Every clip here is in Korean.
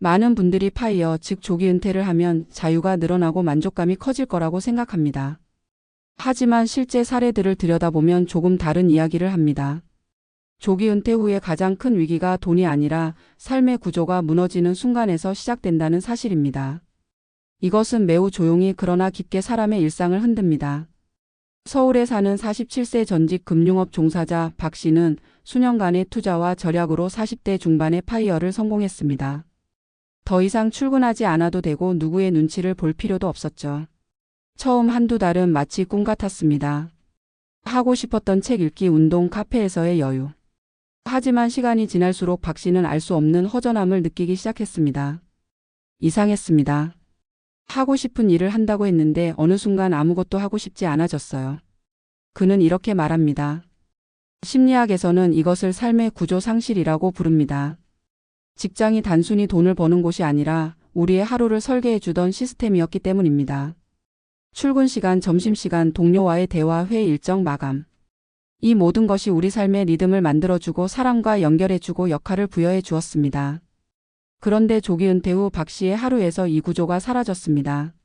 많은 분들이 파이어, 즉 조기 은퇴를 하면 자유가 늘어나고 만족감이 커질 거라고 생각합니다. 하지만 실제 사례들을 들여다보면 조금 다른 이야기를 합니다. 조기 은퇴 후에 가장 큰 위기가 돈이 아니라 삶의 구조가 무너지는 순간에서 시작된다는 사실입니다. 이것은 매우 조용히 그러나 깊게 사람의 일상을 흔듭니다. 서울에 사는 47세 전직 금융업 종사자 박 씨는 수년간의 투자와 절약으로 40대 중반에 파이어를 성공했습니다. 더 이상 출근하지 않아도 되고 누구의 눈치를 볼 필요도 없었죠. 처음 한두 달은 마치 꿈 같았습니다. 하고 싶었던 책 읽기, 운동, 카페에서의 여유. 하지만 시간이 지날수록 박 씨는 알 수 없는 허전함을 느끼기 시작했습니다. 이상했습니다. 하고 싶은 일을 한다고 했는데 어느 순간 아무것도 하고 싶지 않아졌어요. 그는 이렇게 말합니다. 심리학에서는 이것을 삶의 구조 상실이라고 부릅니다. 직장이 단순히 돈을 버는 곳이 아니라 우리의 하루를 설계해주던 시스템이었기 때문입니다. 출근 시간, 점심시간, 동료와의 대화, 회의 일정, 마감. 이 모든 것이 우리 삶의 리듬을 만들어주고 사람과 연결해주고 역할을 부여해 주었습니다. 그런데 조기 은퇴 후 박 씨의 하루에서 이 구조가 사라졌습니다.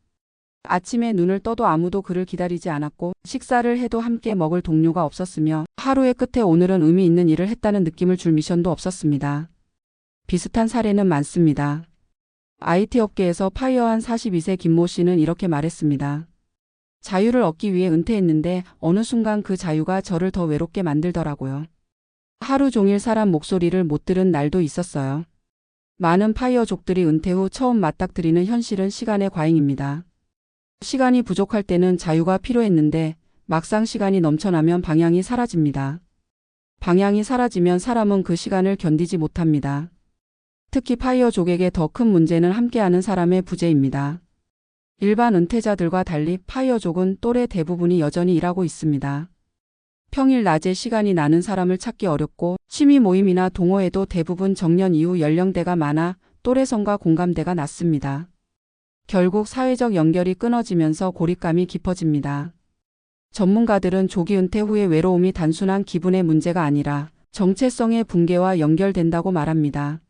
아침에 눈을 떠도 아무도 그를 기다리지 않았고 식사를 해도 함께 먹을 동료가 없었으며 하루의 끝에 오늘은 의미 있는 일을 했다는 느낌을 줄 미션도 없었습니다. 비슷한 사례는 많습니다. IT 업계에서 파이어한 42세 김모 씨는 이렇게 말했습니다. 자유를 얻기 위해 은퇴했는데 어느 순간 그 자유가 저를 더 외롭게 만들더라고요. 하루 종일 사람 목소리를 못 들은 날도 있었어요. 많은 파이어족들이 은퇴 후 처음 맞닥뜨리는 현실은 시간의 과잉입니다. 시간이 부족할 때는 자유가 필요했는데 막상 시간이 넘쳐나면 방향이 사라집니다. 방향이 사라지면 사람은 그 시간을 견디지 못합니다. 특히 파이어족에게 더 큰 문제는 함께하는 사람의 부재입니다. 일반 은퇴자들과 달리 파이어족은 또래 대부분이 여전히 일하고 있습니다. 평일 낮에 시간이 나는 사람을 찾기 어렵고 취미 모임이나 동호회도 대부분 정년 이후 연령대가 많아 또래성과 공감대가 낮습니다. 결국 사회적 연결이 끊어지면서 고립감이 깊어집니다. 전문가들은 조기 은퇴 후의 외로움이 단순한 기분의 문제가 아니라 정체성의 붕괴와 연결된다고 말합니다.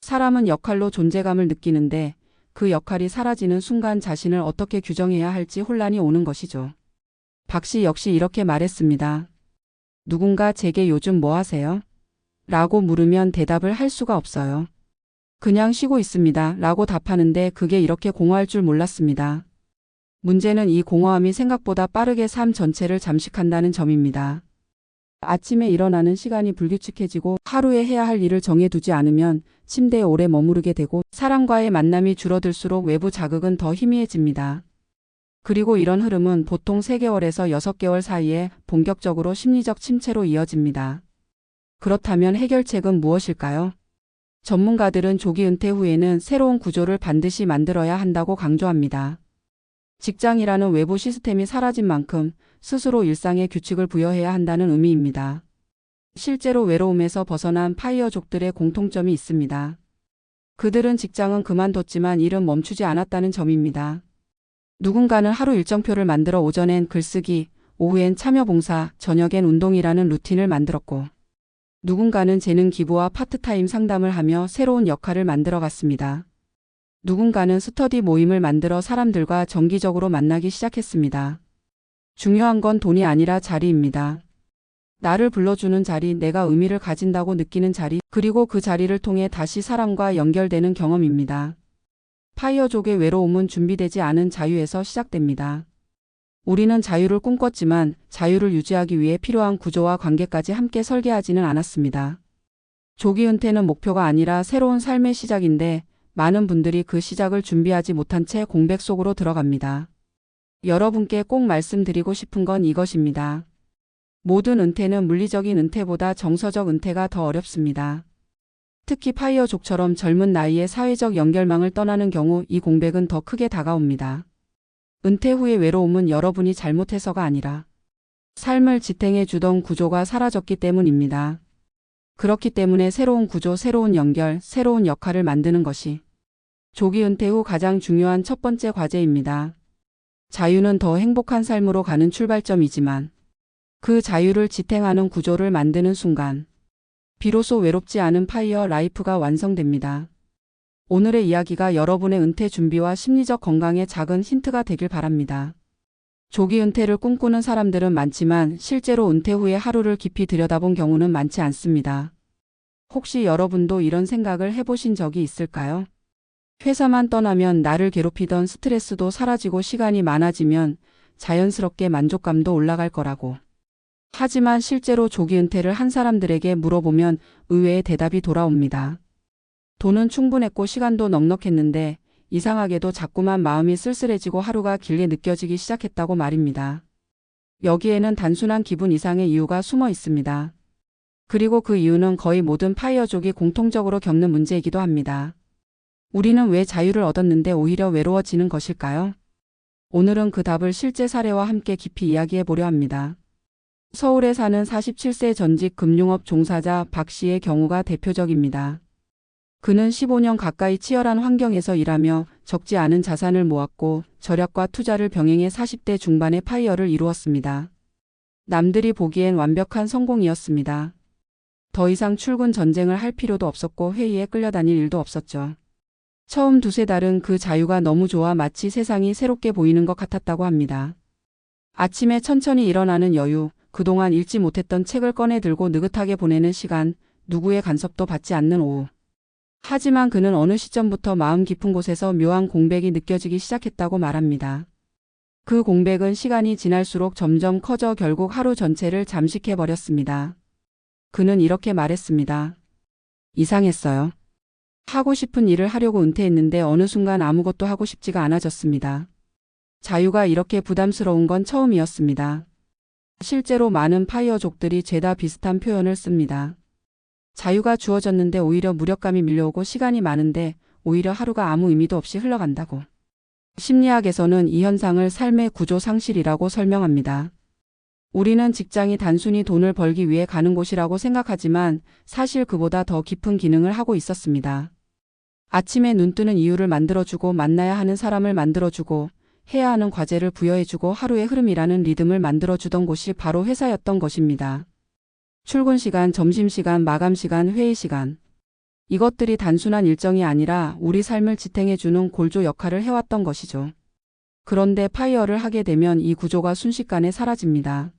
사람은 역할로 존재감을 느끼는데 그 역할이 사라지는 순간 자신을 어떻게 규정해야 할지 혼란이 오는 것이죠. 박 씨 역시 이렇게 말했습니다. 누군가 제게 요즘 뭐 하세요? 라고 물으면 대답을 할 수가 없어요. 그냥 쉬고 있습니다. 라고 답하는데 그게 이렇게 공허할 줄 몰랐습니다. 문제는 이 공허함이 생각보다 빠르게 삶 전체를 잠식한다는 점입니다. 아침에 일어나는 시간이 불규칙해지고 하루에 해야 할 일을 정해두지 않으면 침대에 오래 머무르게 되고 사람과의 만남이 줄어들수록 외부 자극은 더 희미해집니다. 그리고 이런 흐름은 보통 3개월에서 6개월 사이에 본격적으로 심리적 침체로 이어집니다. 그렇다면 해결책은 무엇일까요? 전문가들은 조기 은퇴 후에는 새로운 구조를 반드시 만들어야 한다고 강조합니다. 직장이라는 외부 시스템이 사라진 만큼 스스로 일상에 규칙을 부여해야 한다는 의미입니다. 실제로 외로움에서 벗어난 파이어족들의 공통점이 있습니다. 그들은 직장은 그만뒀지만 일은 멈추지 않았다는 점입니다. 누군가는 하루 일정표를 만들어 오전엔 글쓰기, 오후엔 참여봉사, 저녁엔 운동이라는 루틴을 만들었고 누군가는 재능 기부와 파트타임 상담을 하며 새로운 역할을 만들어 갔습니다. 누군가는 스터디 모임을 만들어 사람들과 정기적으로 만나기 시작했습니다. 중요한 건 돈이 아니라 자리입니다. 나를 불러주는 자리, 내가 의미를 가진다고 느끼는 자리, 그리고 그 자리를 통해 다시 사람과 연결되는 경험입니다. 파이어족의 외로움은 준비되지 않은 자유에서 시작됩니다. 우리는 자유를 꿈꿨지만 자유를 유지하기 위해 필요한 구조와 관계까지 함께 설계하지는 않았습니다. 조기 은퇴는 목표가 아니라 새로운 삶의 시작인데 많은 분들이 그 시작을 준비하지 못한 채 공백 속으로 들어갑니다. 여러분께 꼭 말씀드리고 싶은 건 이것입니다. 모든 은퇴는 물리적인 은퇴보다 정서적 은퇴가 더 어렵습니다. 특히 파이어족처럼 젊은 나이에 사회적 연결망을 떠나는 경우 이 공백은 더 크게 다가옵니다. 은퇴 후의 외로움은 여러분이 잘못해서가 아니라 삶을 지탱해 주던 구조가 사라졌기 때문입니다. 그렇기 때문에 새로운 구조, 새로운 연결, 새로운 역할을 만드는 것이 조기 은퇴 후 가장 중요한 첫 번째 과제입니다. 자유는 더 행복한 삶으로 가는 출발점이지만 그 자유를 지탱하는 구조를 만드는 순간 비로소 외롭지 않은 파이어 라이프가 완성됩니다. 오늘의 이야기가 여러분의 은퇴 준비와 심리적 건강에 작은 힌트가 되길 바랍니다. 조기 은퇴를 꿈꾸는 사람들은 많지만 실제로 은퇴 후에 하루를 깊이 들여다본 경우는 많지 않습니다. 혹시 여러분도 이런 생각을 해보신 적이 있을까요? 회사만 떠나면 나를 괴롭히던 스트레스도 사라지고 시간이 많아지면 자연스럽게 만족감도 올라갈 거라고. 하지만 실제로 조기 은퇴를 한 사람들에게 물어보면 의외의 대답이 돌아옵니다. 돈은 충분했고 시간도 넉넉했는데 이상하게도 자꾸만 마음이 쓸쓸해지고 하루가 길게 느껴지기 시작했다고 말입니다. 여기에는 단순한 기분 이상의 이유가 숨어 있습니다. 그리고 그 이유는 거의 모든 파이어족이 공통적으로 겪는 문제이기도 합니다. 우리는 왜 자유를 얻었는데 오히려 외로워지는 것일까요? 오늘은 그 답을 실제 사례와 함께 깊이 이야기해 보려 합니다. 서울에 사는 47세 전직 금융업 종사자 박 씨의 경우가 대표적입니다. 그는 15년 가까이 치열한 환경에서 일하며 적지 않은 자산을 모았고 절약과 투자를 병행해 40대 중반의 파이어를 이루었습니다. 남들이 보기엔 완벽한 성공이었습니다. 더 이상 출근 전쟁을 할 필요도 없었고 회의에 끌려다닐 일도 없었죠. 처음 두세 달은 그 자유가 너무 좋아 마치 세상이 새롭게 보이는 것 같았다고 합니다. 아침에 천천히 일어나는 여유, 그동안 읽지 못했던 책을 꺼내 들고 느긋하게 보내는 시간, 누구의 간섭도 받지 않는 오후. 하지만 그는 어느 시점부터 마음 깊은 곳에서 묘한 공백이 느껴지기 시작했다고 말합니다. 그 공백은 시간이 지날수록 점점 커져 결국 하루 전체를 잠식해버렸습니다. 그는 이렇게 말했습니다. 이상했어요. 하고 싶은 일을 하려고 은퇴했는데 어느 순간 아무것도 하고 싶지가 않아졌습니다. 자유가 이렇게 부담스러운 건 처음이었습니다. 실제로 많은 파이어족들이 죄다 비슷한 표현을 씁니다. 자유가 주어졌는데 오히려 무력감이 밀려오고 시간이 많은데 오히려 하루가 아무 의미도 없이 흘러간다고. 심리학에서는 이 현상을 삶의 구조 상실이라고 설명합니다. 우리는 직장이 단순히 돈을 벌기 위해 가는 곳이라고 생각하지만 사실 그보다 더 깊은 기능을 하고 있었습니다. 아침에 눈 뜨는 이유를 만들어주고 만나야 하는 사람을 만들어주고 해야 하는 과제를 부여해주고 하루의 흐름이라는 리듬을 만들어주던 곳이 바로 회사였던 것입니다. 출근 시간, 점심시간, 마감시간, 회의시간. 이것들이 단순한 일정이 아니라 우리 삶을 지탱해주는 골조 역할을 해왔던 것이죠. 그런데 파이어를 하게 되면 이 구조가 순식간에 사라집니다.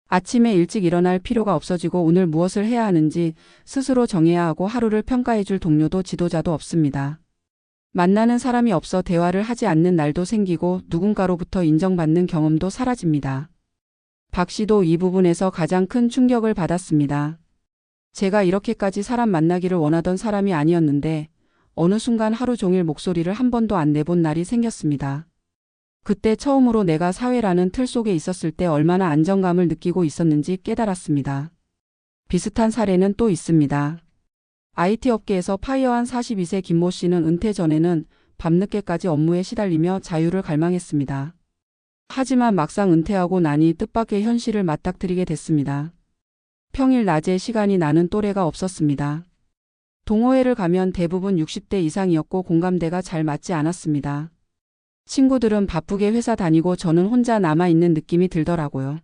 아침에 일찍 일어날 필요가 없어지고 오늘 무엇을 해야 하는지 스스로 정해야 하고 하루를 평가해줄 동료도 지도자도 없습니다. 만나는 사람이 없어 대화를 하지 않는 날도 생기고 누군가로부터 인정받는 경험도 사라집니다. 박 씨도 이 부분에서 가장 큰 충격을 받았습니다. 제가 이렇게까지 사람 만나기를 원하던 사람이 아니었는데 어느 순간 하루 종일 목소리를 한 번도 안 내본 날이 생겼습니다. 그때 처음으로 내가 사회라는 틀 속에 있었을 때 얼마나 안정감을 느끼고 있었는지 깨달았습니다. 비슷한 사례는 또 있습니다. IT 업계에서 파이어한 42세 김모 씨는 은퇴 전에는 밤늦게까지 업무에 시달리며 자유를 갈망했습니다. 하지만 막상 은퇴하고 나니 뜻밖의 현실을 맞닥뜨리게 됐습니다. 평일 낮에 시간이 나는 또래가 없었습니다. 동호회를 가면 대부분 60대 이상이었고 공감대가 잘 맞지 않았습니다. 친구들은 바쁘게 회사 다니고 저는 혼자 남아있는 느낌이 들더라고요.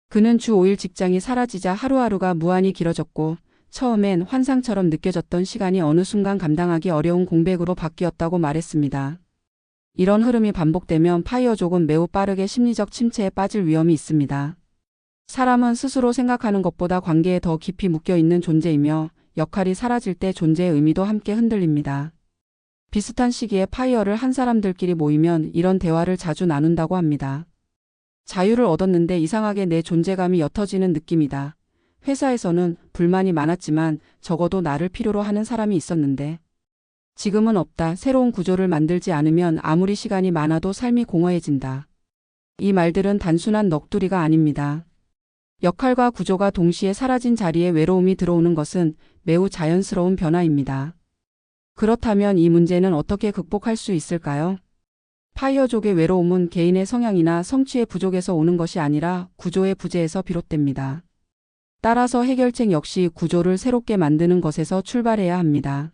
그는 주 5일 직장이 사라지자 하루하루가 무한히 길어졌고 처음엔 환상처럼 느껴졌던 시간이 어느 순간 감당하기 어려운 공백으로 바뀌었다고 말했습니다. 이런 흐름이 반복되면 파이어족은 매우 빠르게 심리적 침체에 빠질 위험이 있습니다. 사람은 스스로 생각하는 것보다 관계에 더 깊이 묶여있는 존재이며 역할이 사라질 때 존재의 의미도 함께 흔들립니다. 비슷한 시기에 파이어를 한 사람들끼리 모이면 이런 대화를 자주 나눈다고 합니다. 자유를 얻었는데 이상하게 내 존재감이 옅어지는 느낌이다. 회사에서는 불만이 많았지만 적어도 나를 필요로 하는 사람이 있었는데 지금은 없다. 새로운 구조를 만들지 않으면 아무리 시간이 많아도 삶이 공허해진다. 이 말들은 단순한 넋두리가 아닙니다. 역할과 구조가 동시에 사라진 자리에 외로움이 들어오는 것은 매우 자연스러운 변화입니다. 그렇다면 이 문제는 어떻게 극복할 수 있을까요? 파이어족의 외로움은 개인의 성향이나 성취의 부족에서 오는 것이 아니라 구조의 부재에서 비롯됩니다. 따라서 해결책 역시 구조를 새롭게 만드는 것에서 출발해야 합니다.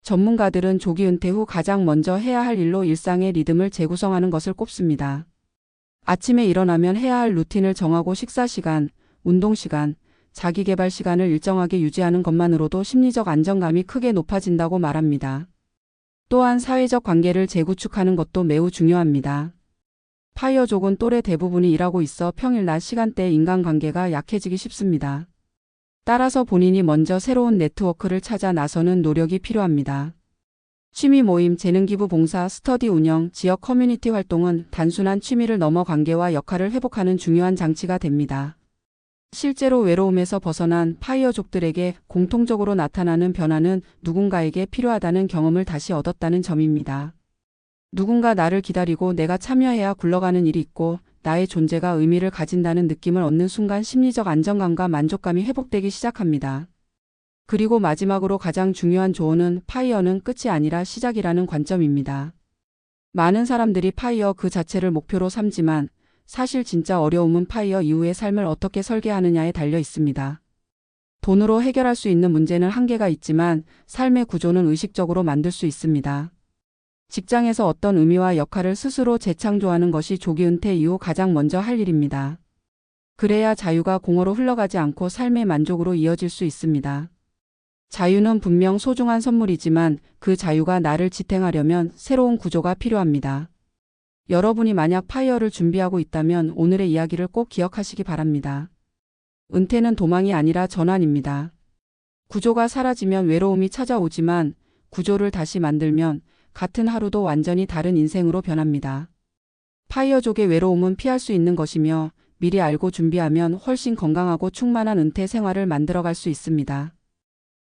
전문가들은 조기 은퇴 후 가장 먼저 해야 할 일로 일상의 리듬을 재구성하는 것을 꼽습니다. 아침에 일어나면 해야 할 루틴을 정하고 식사 시간, 운동 시간, 자기개발 시간을 일정하게 유지하는 것만으로도 심리적 안정감이 크게 높아진다고 말합니다. 또한 사회적 관계를 재구축하는 것도 매우 중요합니다. 파이어족은 또래 대부분이 일하고 있어 평일 낮 시간대에 인간관계가 약해지기 쉽습니다. 따라서 본인이 먼저 새로운 네트워크를 찾아 나서는 노력이 필요합니다. 취미 모임, 재능기부 봉사, 스터디 운영, 지역 커뮤니티 활동은 단순한 취미를 넘어 관계와 역할을 회복하는 중요한 장치가 됩니다. 실제로 외로움에서 벗어난 파이어족들에게 공통적으로 나타나는 변화는 누군가에게 필요하다는 경험을 다시 얻었다는 점입니다. 누군가 나를 기다리고 내가 참여해야 굴러가는 일이 있고 나의 존재가 의미를 가진다는 느낌을 얻는 순간 심리적 안정감과 만족감이 회복되기 시작합니다. 그리고 마지막으로 가장 중요한 조언은 파이어는 끝이 아니라 시작이라는 관점입니다. 많은 사람들이 파이어 그 자체를 목표로 삼지만 사실 진짜 어려움은 파이어 이후의 삶을 어떻게 설계하느냐에 달려 있습니다. 돈으로 해결할 수 있는 문제는 한계가 있지만 삶의 구조는 의식적으로 만들 수 있습니다. 직장에서 어떤 의미와 역할을 스스로 재창조하는 것이 조기 은퇴 이후 가장 먼저 할 일입니다. 그래야 자유가 공허로 흘러가지 않고 삶의 만족으로 이어질 수 있습니다. 자유는 분명 소중한 선물이지만 그 자유가 나를 지탱하려면 새로운 구조가 필요합니다. 여러분이 만약 파이어를 준비하고 있다면 오늘의 이야기를 꼭 기억하시기 바랍니다. 은퇴는 도망이 아니라 전환입니다. 구조가 사라지면 외로움이 찾아오지만 구조를 다시 만들면 같은 하루도 완전히 다른 인생으로 변합니다. 파이어족의 외로움은 피할 수 있는 것이며 미리 알고 준비하면 훨씬 건강하고 충만한 은퇴 생활을 만들어갈 수 있습니다.